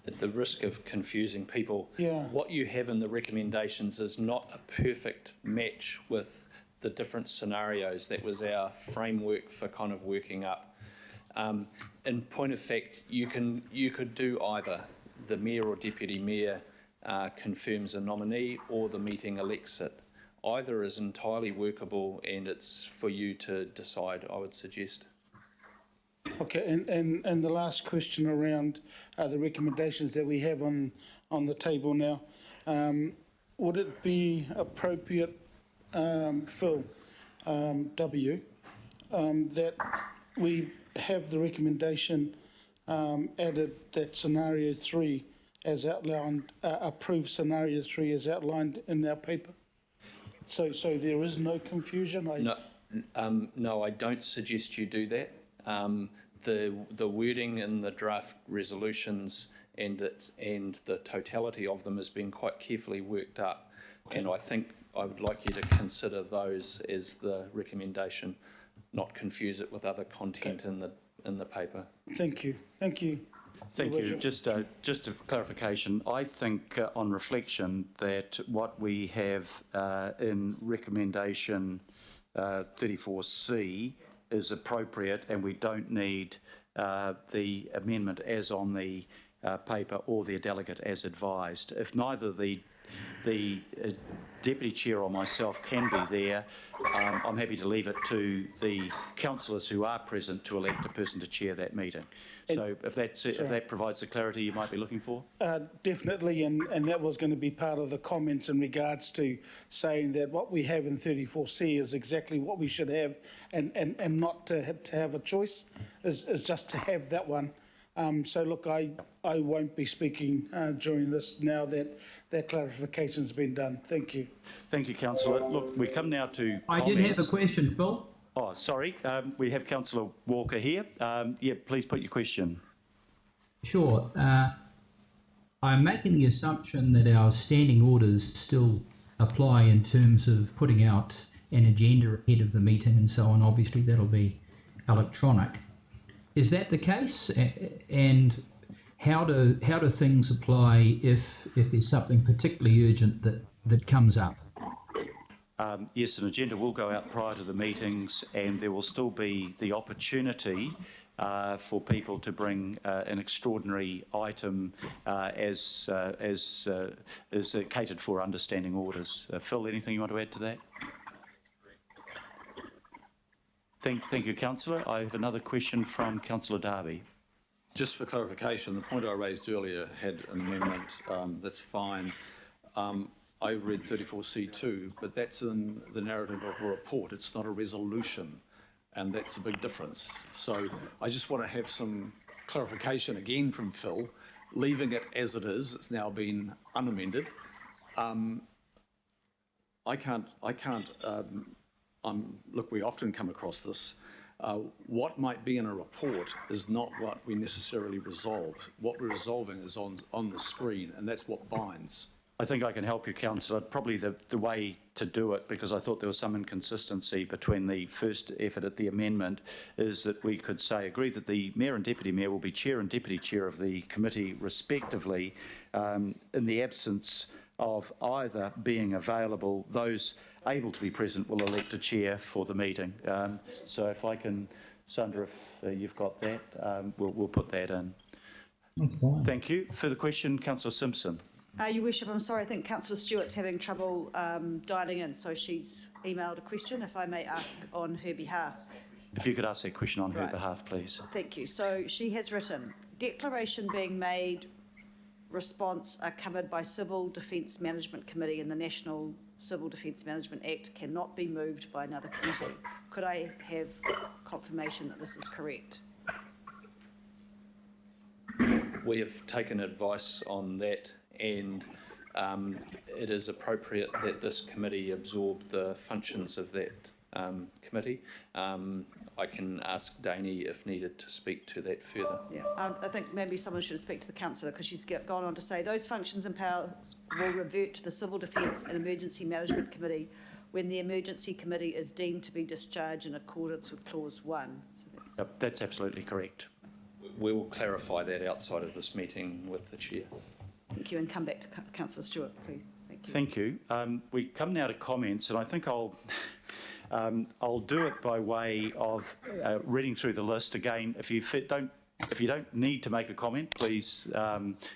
At the risk of confusing people, Yeah. what you have in the recommendations is not a perfect match with the different scenarios. That was our framework for kind of working up. In point of fact, you could do either. The mayor or deputy mayor confirms a nominee, or the meeting elects it. Either is entirely workable, and it's for you to decide, I would suggest. Okay, and the last question around the recommendations that we have on the table now, would it be appropriate, Phil W., that we have the recommendation added that scenario 3 as outlined, approved scenario 3 as outlined in our paper? So there is no confusion? No, I don't suggest you do that. The wording in the draft resolutions and the totality of them has been quite carefully worked up, and I think I would like you to consider those as the recommendation, not confuse it with other content in the paper. Thank you. Thank you. Thank you. Just a clarification. I think on reflection that what we have in recommendation 34C is appropriate, and we don't need the amendment as on the paper or the delegate as advised. If neither the deputy chair or myself can be there, I'm happy to leave it to the councillors who are present to elect a person to chair that meeting. So if that provides the clarity you might be looking for? Definitely, and that was going to be part of the comments in regards to saying that what we have in 34C is exactly what we should have, and not to have a choice, is just to have that one. So look, I won't be speaking during this now that clarification's been done. Thank you. Thank you, councillor. Look, we come now to I did have a question, Phil. Oh, sorry. We have Councillor Walker here. Yeah, please put your question. Sure. I'm making the assumption that our standing orders still apply in terms of putting out an agenda ahead of the meeting and so on. Obviously, that'll be electronic. Is that the case? And how do things apply if there's something particularly urgent that comes up? Yes, an agenda will go out prior to the meetings, and there will still be the opportunity for people to bring an extraordinary item as is catered for under standing orders. Phil, anything you want to add to that? Thank you, councillor. I have another question from Councillor Darby. Just for clarification, the point I raised earlier had an amendment. That's fine. I read 34C2, but that's in the narrative of a report. It's not a resolution, and that's a big difference. So I just want to have some clarification again from Phil, leaving it as it is. It's now been unamended. Look, we often come across this. What might be in a report is not what we necessarily resolve. What we're resolving is on the screen, and that's what binds. I think I can help you, Councillor. Probably the way to do it, because I thought there was some inconsistency between the first effort at the amendment, is that we could say, agree that the Mayor and Deputy Mayor will be Chair and Deputy Chair of the committee respectively. In the absence of either being available, those able to be present will elect a chair for the meeting. So if I can, Sandra, if you've got that, we'll put that in. Thank you. Further question, Councillor Simpson. Your Worship, I'm sorry, I think Councillor Stewart's having trouble dialing in, so she's emailed a question, if I may ask on her behalf. If you could ask that question on her behalf, please. Thank you. So she has written, declaration being made, response are covered by Civil Defence Management Committee and the National Civil Defence Management Act cannot be moved by another committee. Could I have confirmation that this is correct? We have taken advice on that, and it is appropriate that this committee absorb the functions of that committee. I can ask Daney, if needed, to speak to that further. Yeah, I think maybe someone should speak to the councillor, because she's gone on to say those functions and powers will revert to the Civil Defence and Emergency Management Committee when the Emergency Committee is deemed to be discharged in accordance with Clause 1. So that's absolutely correct. We will clarify that outside of this meeting with the Chair. Thank you, and come back to Councillor Stewart, please. Thank you. We come now to comments, and I think I'll do it by way of reading through the list again. If you don't need to make a comment, please,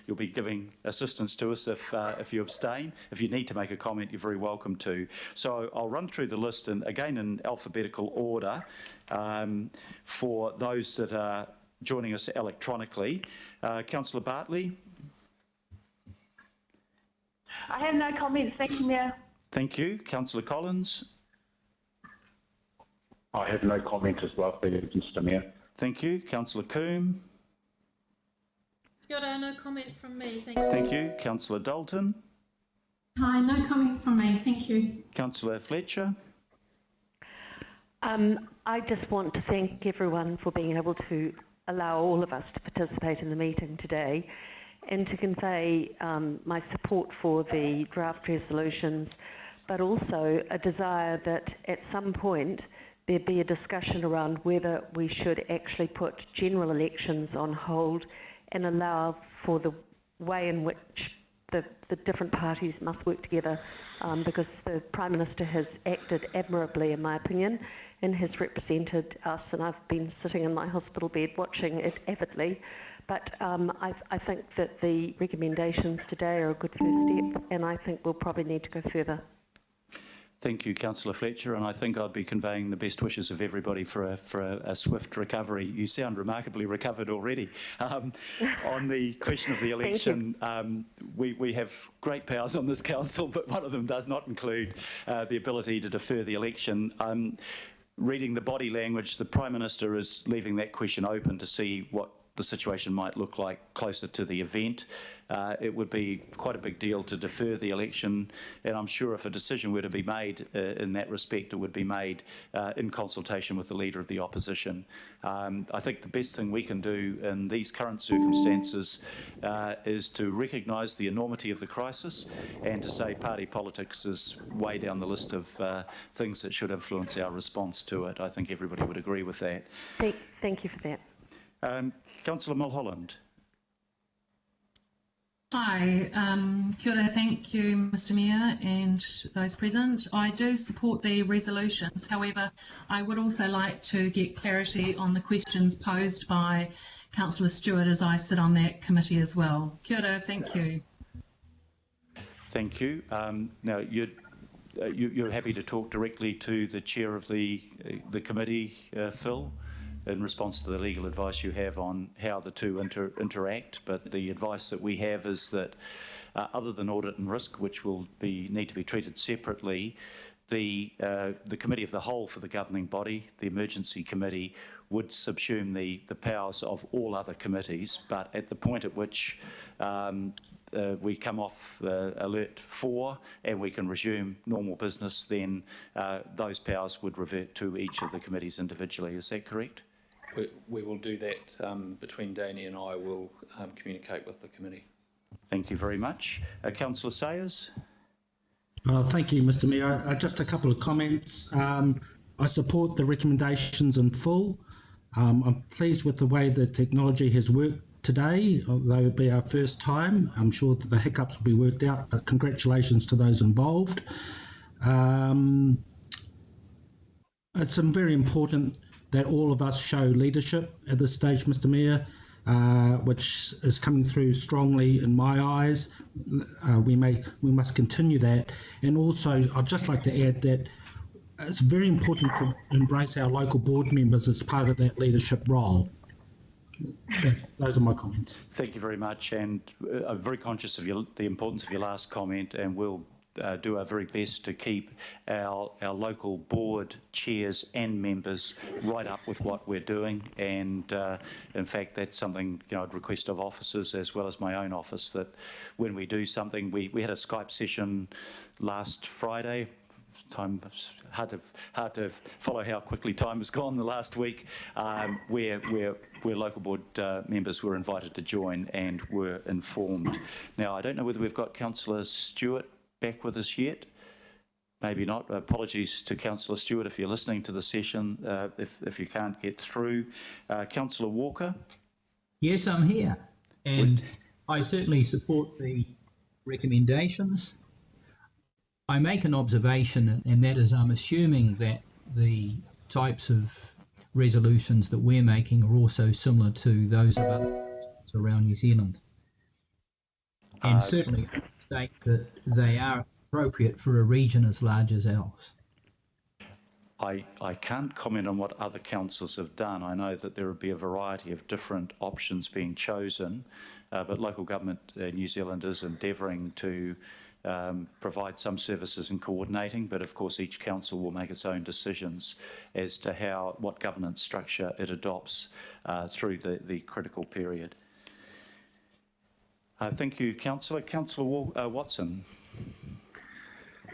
you'll be giving assistance to us if you abstain. If you need to make a comment, you're very welcome to. So I'll run through the list, and again in alphabetical order for those that are joining us electronically. Councillor Bartley. I have no comments. Thank you, Mayor. Thank you. Councillor Collins. I have no comment as well, please, Mr. Mayor. Thank you. Councillor Coombe. Kia ora, no comment from me. Thank you. Thank you. Councillor Dalton. Hi, no comment from me. Thank you. Councillor Fletcher. I just want to thank everyone for being able to allow all of us to participate in the meeting today, and to convey my support for the draft resolutions, but also a desire that at some point there be a discussion around whether we should actually put general elections on hold and allow for the way in which the different parties must work together, because the Prime Minister has acted admirably, in my opinion, and has represented us, and I've been sitting in my hospital bed watching it avidly. But I think that the recommendations today are a good first step, and I think we'll probably need to go further. Thank you, Councillor Fletcher, and I think I'd be conveying the best wishes of everybody for a swift recovery. You sound remarkably recovered already. On the question of the election, we have great powers on this council, but one of them does not include the ability to defer the election. Reading the body language, the Prime Minister is leaving that question open to see what the situation might look like closer to the event. It would be quite a big deal to defer the election, and I'm sure if a decision were to be made in that respect, it would be made in consultation with the Leader of the Opposition. I think the best thing we can do in these current circumstances is to recognise the enormity of the crisis and to say party politics is way down the list of things that should influence our response to it. I think everybody would agree with that. Thank you for that. Councillor Mulholland. Hi, kia ora, thank you, Mr Mayor and those present. I do support the resolutions. However, I would also like to get clarity on the questions posed by Councillor Stewart, as I sit on that committee as well. Kia ora, thank you. Thank you. Now, you're happy to talk directly to the chair of the committee, Phil, in response to the legal advice you have on how the two interact, but the advice that we have is that other than audit and risk, which will need to be treated separately, the committee of the whole for the governing body, the emergency committee, would subsume the powers of all other committees, but at the point at which we come off alert 4 and we can resume normal business, then those powers would revert to each of the committees individually. Is that correct? We will do that between Danny and I will communicate with the committee. Thank you very much. Councillor Sayers? Thank you, Mr Mayor. Just a couple of comments. I support the recommendations in full. I'm pleased with the way the technology has worked today, although it'll be our first time. I'm sure that the hiccups will be worked out, but congratulations to those involved. It's very important that all of us show leadership at this stage, Mr Mayor, which is coming through strongly in my eyes. We must continue that. And also, I'd just like to add that it's very important to embrace our local board members as part of that leadership role. Those are my comments. Thank you very much, and I'm very conscious of the importance of your last comment, and we'll do our very best to keep our local board chairs and members right up with what we're doing. And in fact, that's something I'd request of officers as well as my own office, that when we do something, we had a Skype session last Friday. Time hard to follow how quickly time has gone the last week, where local board members were invited to join and were informed. Now, I don't know whether we've got Councillor Stewart back with us yet. Maybe not. Apologies to Councillor Stewart if you're listening to the session, if you can't get through. Councillor Walker? Yes, I'm here. And I certainly support the recommendations. I make an observation, and that is I'm assuming that the types of resolutions that we're making are also similar to those of other states around New Zealand. And certainly state that they are appropriate for a region as large as ours. I can't comment on what other councils have done. I know that there would be a variety of different options being chosen, but local government New Zealand is endeavouring to provide some services in coordinating, but of course each council will make its own decisions as to what governance structure it adopts through the critical period. Thank you, Councillor. Councillor Watson.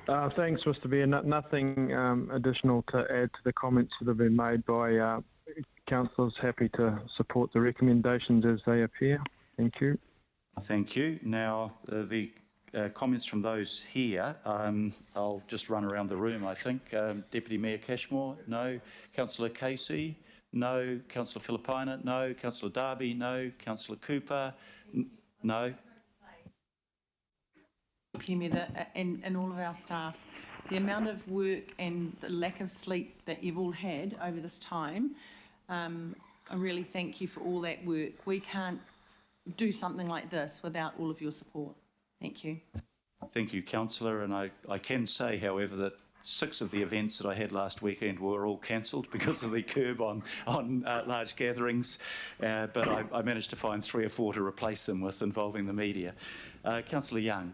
Thanks, Mr Mayor. Nothing additional to add to the comments that have been made by councillors. Happy to support the recommendations as they appear. Thank you. Thank you. Now, the comments from those here, I'll just run around the room, I think. Deputy Mayor Cashmore, no. Councillor Casey, no. Councillor Filipaina, no. Councillor Darby, no. Councillor Cooper, no. Deputy Mayor, and all of our staff, the amount of work and the lack of sleep that you've all had over this time, I really thank you for all that work. We can't do something like this without all of your support. Thank you. Thank you, Councillor. And I can say, however, that 6 of the events that I had last weekend were all cancelled because of the curb on large gatherings, but I managed to find 3 or 4 to replace them with involving the media. Councillor Young.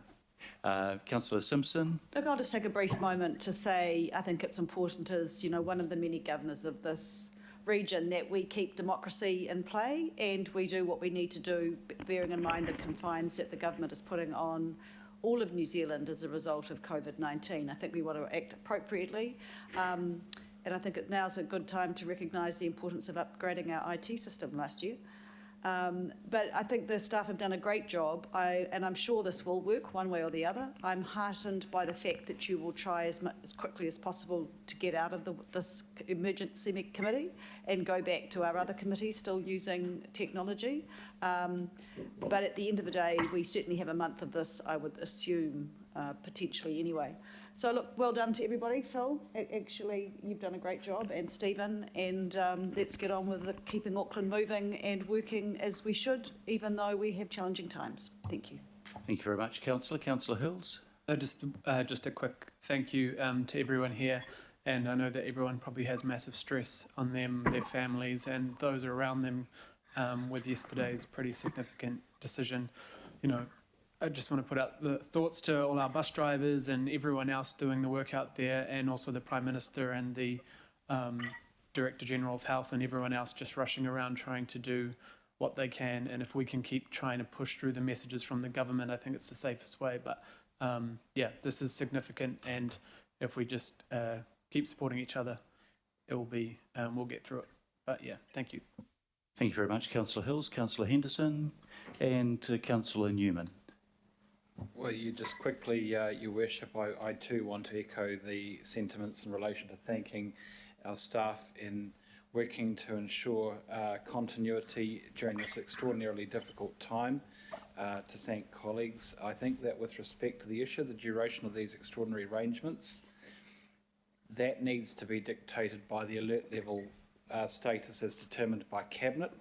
Councillor Simpson. Look, I'll just take a brief moment to say I think it's important as, one of the many governors of this region that we keep democracy in play and we do what we need to do, bearing in mind the confines that the government is putting on all of New Zealand as a result of COVID-19. I think we want to act appropriately, and I think now's a good time to recognise the importance of upgrading our IT system last year. But I think the staff have done a great job, and I'm sure this will work one way or the other. I'm heartened by the fact that you will try as quickly as possible to get out of this emergency committee and go back to our other committees still using technology. But at the end of the day, we certainly have a month of this, I would assume, potentially anyway. So look, well done to everybody. Phil, actually, you've done a great job, and Stephen, and let's get on with keeping Auckland moving and working as we should, even though we have challenging times. Thank you. Thank you very much, Councillor. Councillor Hills. Just a quick thank you to everyone here, and I know that everyone probably has massive stress on them, their families, and those around them with yesterday's pretty significant decision. I just want to put out the thoughts to all our bus drivers and everyone else doing the work out there, and also the Prime Minister and the Director General of Health and everyone else just rushing around trying to do what they can, and if we can keep trying to push through the messages from the government, I think it's the safest way. But yeah, this is significant, and if we just keep supporting each other, it will be, we'll get through it. But yeah, thank you. Thank you very much, Councillor Hills, Councillor Henderson, and Councillor Newman. Well, you just quickly, Your Worship, I too want to echo the sentiments in relation to thanking our staff in working to ensure continuity during this extraordinarily difficult time, to thank colleagues. I think that with respect to the issue, the duration of these extraordinary arrangements, that needs to be dictated by the alert level status as determined by Cabinet,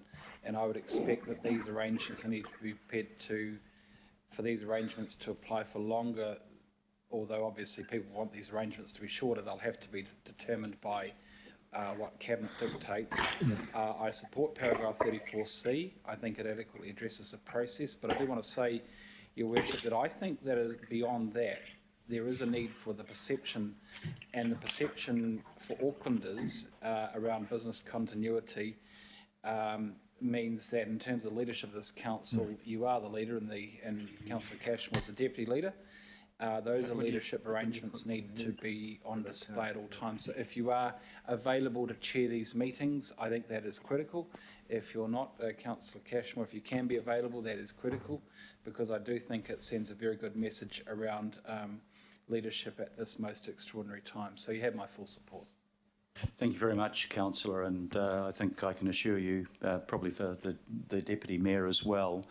and I would expect that these arrangements need to be prepared for these arrangements to apply for longer, although obviously people want these arrangements to be shorter. They'll have to be determined by what Cabinet dictates. I support paragraph 34C. I think it adequately addresses the process, but I do want to say, Your Worship, that I think that beyond that, there is a need for the perception, and the perception for Aucklanders around business continuity means that in terms of leadership of this council, you are the leader, and Councillor Cashmore is the deputy leader. Those leadership arrangements need to be on display at all times. So if you are available to chair these meetings, I think that is critical. If you're not, Councillor Cashmore, if you can be available, that is critical, because I do think it sends a very good message around leadership at this most extraordinary time. So you have my full support. Thank you very much, Councillor, and I think I can assure you, probably for the Deputy Mayor as well,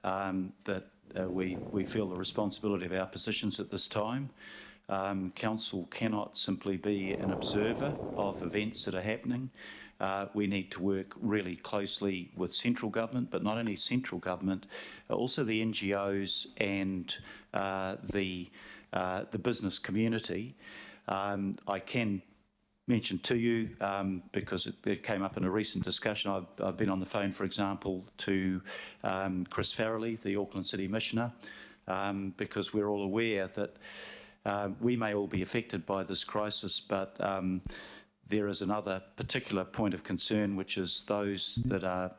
that we feel the responsibility of our positions at this time. Council cannot simply be an observer of events that are happening. We need to work really closely with central government, but not only central government, also the NGOs and the business community. I can mention to you, because it came up in a recent discussion, I've been on the phone, for example, to Chris Farrelly, the Auckland City Missioner, because we're all aware that we may all be affected by this crisis, but there is another particular point of concern, which is those that are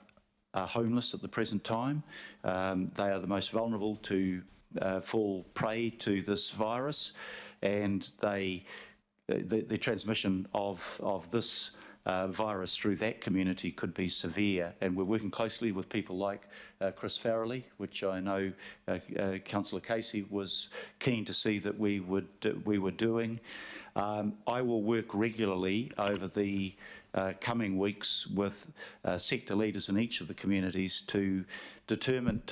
homeless at the present time. They are the most vulnerable to fall prey to this virus, and the transmission of this virus through that community could be severe. And we're working closely with people like Chris Farrelly, which I know Councillor Casey was keen to see that we were doing. I will work regularly over the coming weeks with sector leaders in each of the communities to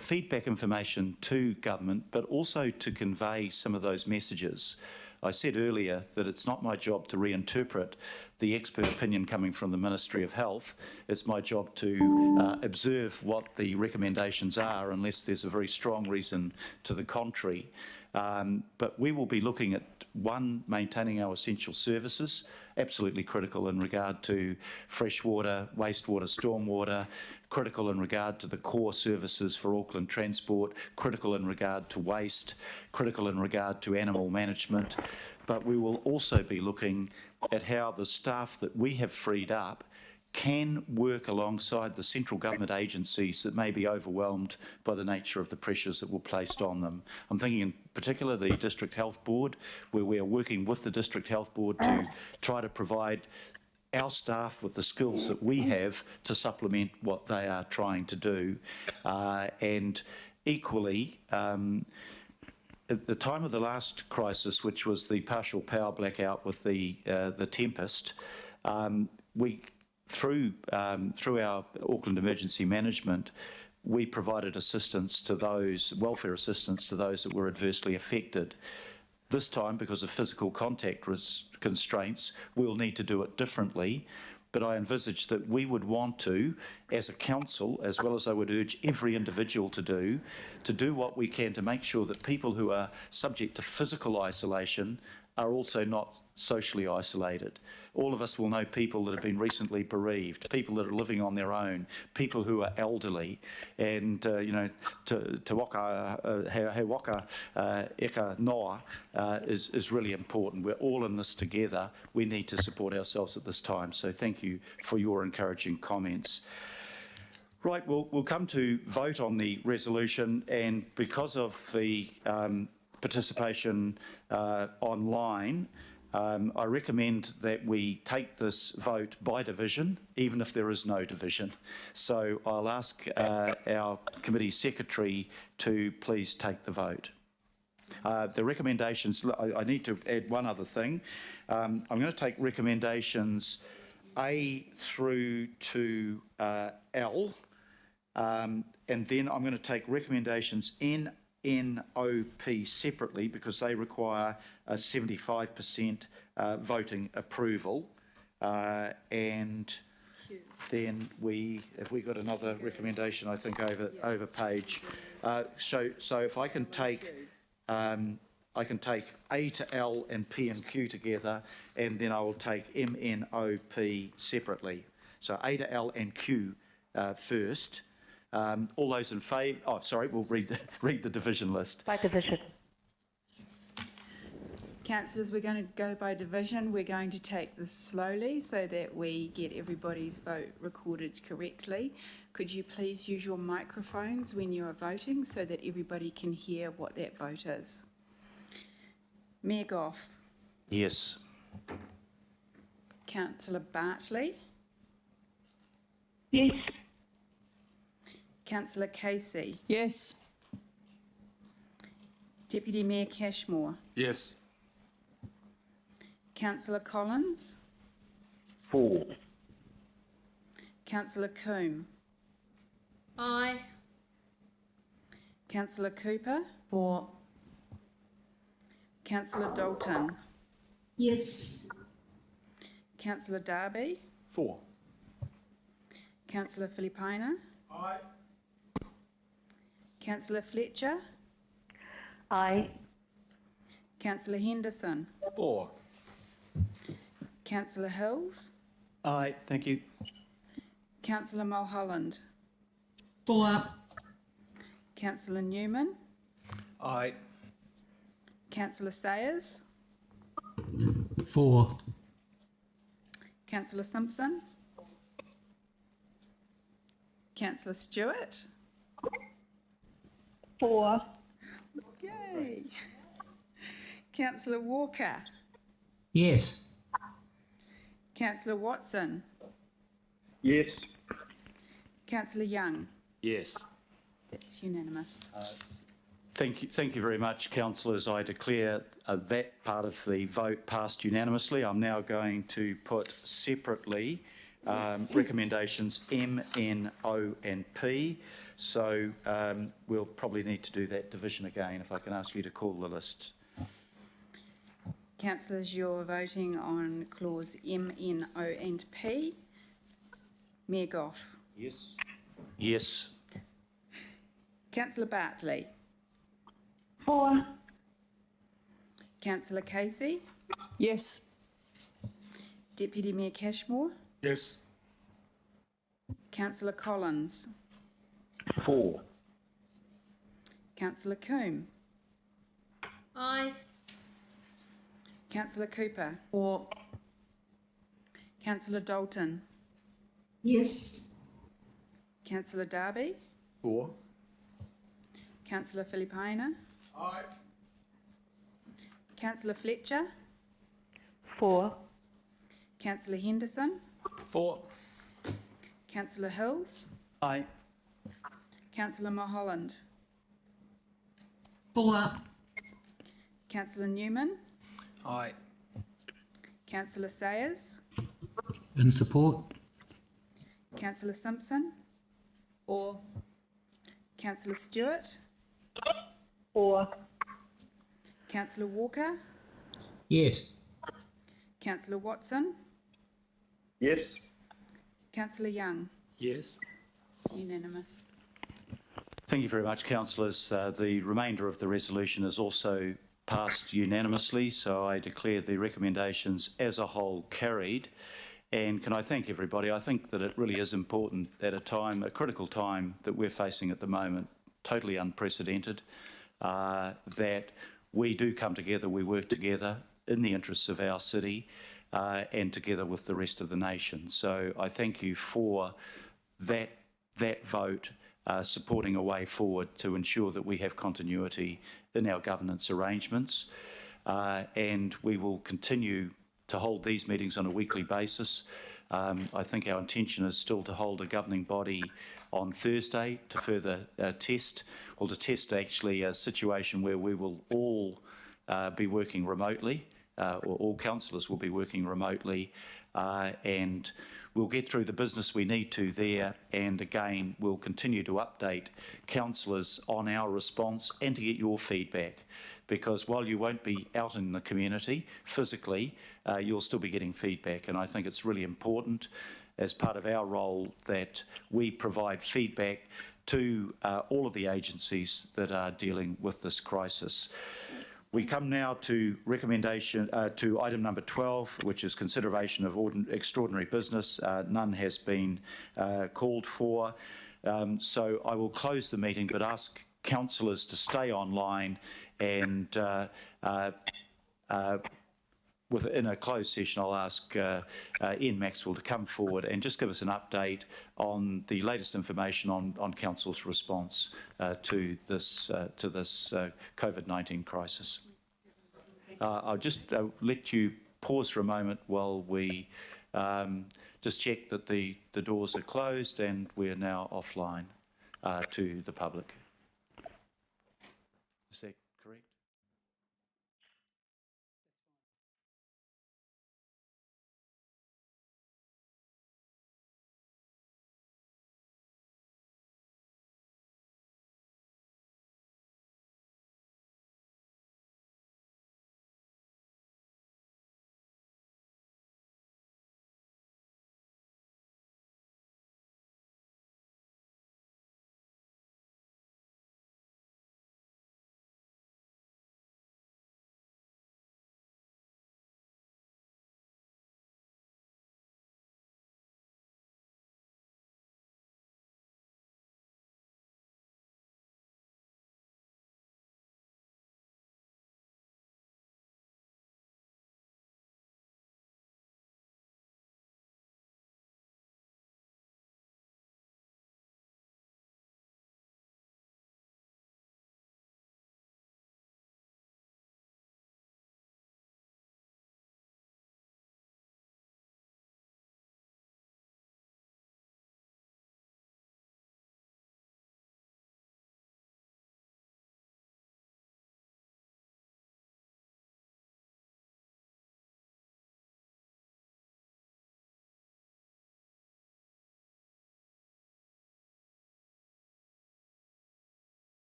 feed back information to government, but also to convey some of those messages. I said earlier that it's not my job to reinterpret the expert opinion coming from the Ministry of Health. It's my job to observe what the recommendations are, unless there's a very strong reason to the contrary. But we will be looking at, one, maintaining our essential services, absolutely critical in regard to fresh water, wastewater, stormwater, critical in regard to the core services for Auckland Transport, critical in regard to waste, critical in regard to animal management. But we will also be looking at how the staff that we have freed up can work alongside the central government agencies that may be overwhelmed by the nature of the pressures that were placed on them. I'm thinking in particular the District Health Board, where we are working with the District Health Board to try to provide our staff with the skills that we have to supplement what they are trying to do. And equally, at the time of the last crisis, which was the partial power blackout with the Tempest, we through our Auckland Emergency Management, we provided assistance to those, welfare assistance to those that were adversely affected. This time, because of physical contact constraints, we'll need to do it differently. But I envisage that we would want to, as a council, as well as I would urge every individual to do what we can to make sure that people who are subject to physical isolation are also not socially isolated. All of us will know people that have been recently bereaved, people that are living on their own, people who are elderly, and te waka he waka eka noa is really important. We're all in this together. We need to support ourselves at this time. So thank you for your encouraging comments. Right, we'll come to vote on the resolution, and because of the participation online, I recommend that we take this vote by division, even if there is no division. So I'll ask our committee secretary to please take the vote. The recommendations, I need to add one other thing. I'm going to take recommendations A through to L, and then I'm going to take recommendations N, N, O, P separately because they require a 75% voting approval. And then have we got another recommendation, I think, over page. So if I can take A to L and P and Q together, and then I will take M, N, O, P separately. So A to L and Q first. All those in favour? Oh, sorry, we'll read the division list. By division. Councillors, we're going to go by division. We're going to take this slowly so that we get everybody's vote recorded correctly. Could you please use your microphones when you are voting so that everybody can hear what that vote is? Mayor Goff. Yes. Councillor Bartley. Yes. Councillor Casey. Yes. Deputy Mayor Cashmore. Yes. Councillor Collins. For. Councillor Coombe. Aye. Councillor Cooper. For. Councillor Dalton. Yes. Councillor Darby. For. Councillor Filipina. Aye. Councillor Fletcher. Aye. Councillor Henderson. For. Councillor Hills. Aye, thank you. Councillor Mulholland. For. Councillor Newman. Aye. Councillor Sayers. For. Councillor Simpson. Councillor Stewart. For. Yay. Councillor Walker. Yes. Councillor Watson. Yes. Councillor Young. Yes. That's unanimous. Thank you very much, councillors. I declare that part of the vote passed unanimously. I'm now going to put separately recommendations M, N, O and P. So we'll probably need to do that division again, if I can ask you to call the list. Councillors, you're voting on clause M, N, O and P. Mayor Goff. Yes. Yes. Councillor Bartley. For. Councillor Casey. Yes. Deputy Mayor Cashmore. Yes. Councillor Collins. For. Councillor Coombe. Aye. Councillor Cooper. Or. Councillor Dalton. Yes. Councillor Darby. For. Councillor Filipina. Aye. Councillor Fletcher. For. Councillor Henderson. For. Councillor Hills. Aye. Councillor Mulholland. For. Councillor Newman. Aye. Councillor Sayers. In support. Councillor Simpson. Or. Councillor Stewart. For. Councillor Walker. Yes. Councillor Watson. Yes. Councillor Young. Yes. It's unanimous. Thank you very much, councillors. The remainder of the resolution is also passed unanimously, so I declare the recommendations as a whole carried. And can I thank everybody? I think that it really is important at a critical time that we're facing at the moment, totally unprecedented, that we do come together, we work together in the interests of our city and together with the rest of the nation. So I thank you for that that vote supporting a way forward to ensure that we have continuity in our governance arrangements. And we will continue to hold these meetings on a weekly basis. I think our intention is still to hold a governing body on Thursday to further test actually a situation where we will all be working remotely, or all councillors will be working remotely, and we'll get through the business we need to there, and again we'll continue to update councillors on our response and to get your feedback, because while you won't be out in the community physically, you'll still be getting feedback, and I think it's really important as part of our role that we provide feedback to all of the agencies that are dealing with this crisis. We come now to recommendation to item number 12, which is consideration of extraordinary business. None has been called for. So I will close the meeting, but ask councillors to stay online, and in a closed session, I'll ask Ian Maxwell to come forward and just give us an update on the latest information on Council's response to this COVID-19 crisis. I'll just let you pause for a moment while we just check that the doors are closed and we are now offline to the public. A sec.